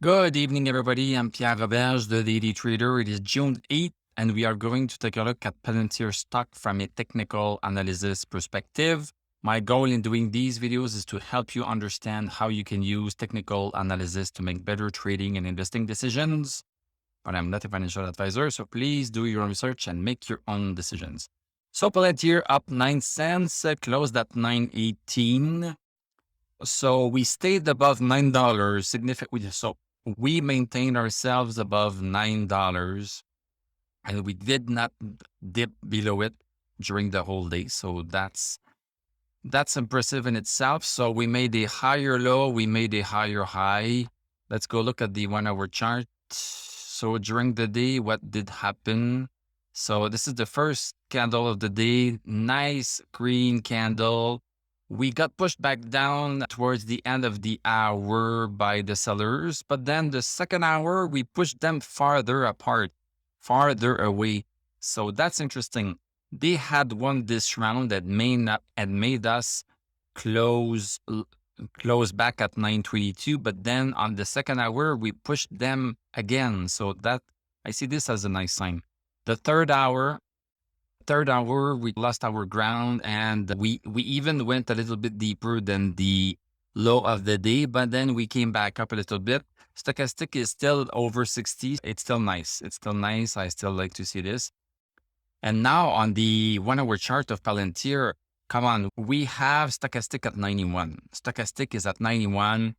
Good evening, everybody. I'm Pierre Roberge, the Daily Trader. It is June 8th, and we are going to take a look at Palantir stock from a technical analysis perspective. My goal in doing these videos is to help you understand how you can use technical analysis to make better trading and investing decisions. But I'm not a financial advisor, so please do your own research and make your own decisions. So Palantir up 9 cents, closed at 9.18. So we stayed above $9 significantly. So we maintained ourselves above $9 and we did not dip below it during the whole day. So that's impressive in itself. So we made a higher low, we made a higher high. Let's go look at the 1 hour chart. So during the day, what did happen? So this is the first candle of the day. Nice green candle. We got pushed back down towards the end of the hour by the sellers, but then the second hour, we pushed them farther apart, farther away. So that's interesting. They had won this round that may not and made us close back at 922, but then on the second hour, we pushed them again. So that I see this as a nice sign. The third hour, we lost our ground and we even went a little bit deeper than the low of the day, but then we came back up a little bit. Stochastic is still over 60. It's still nice. It's still nice. I still like to see this. And now on the 1 hour chart of Palantir, come on, we have stochastic at 91. Stochastic is at 91.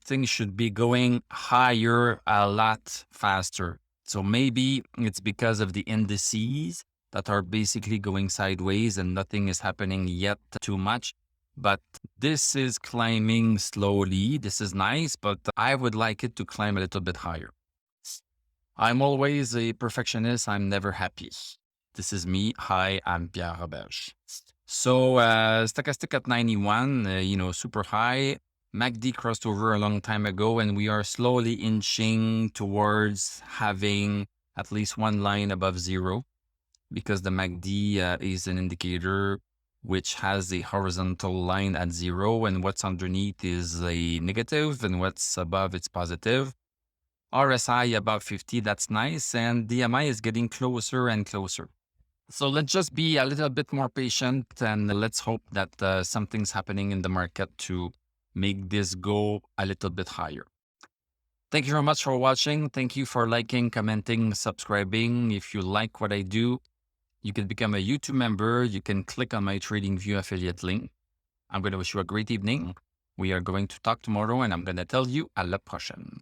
Things should be going higher a lot faster. So maybe it's because of the indices that are basically going sideways and nothing is happening yet too much. But this is climbing slowly. This is nice, but I would like it to climb a little bit higher. I'm always a perfectionist. I'm never happy. This is me. Hi, I'm Pierre Roberge. So stochastic at 91, super high. MACD crossed over a long time ago, and we are slowly inching towards having at least one line above zero, because the MACD is an indicator which has a horizontal line at zero, and what's underneath is a negative, and what's above it's positive. RSI above 50, that's nice, and DMI is getting closer and closer. So let's just be a little bit more patient, and let's hope that something's happening in the market to make this go a little bit higher. Thank you very much for watching. Thank you for liking, commenting, subscribing. If you like what I do, you can become a YouTube member. You can click on my TradingView affiliate link. I'm going to wish you a great evening. We are going to talk tomorrow, and I'm going to tell you à la prochaine.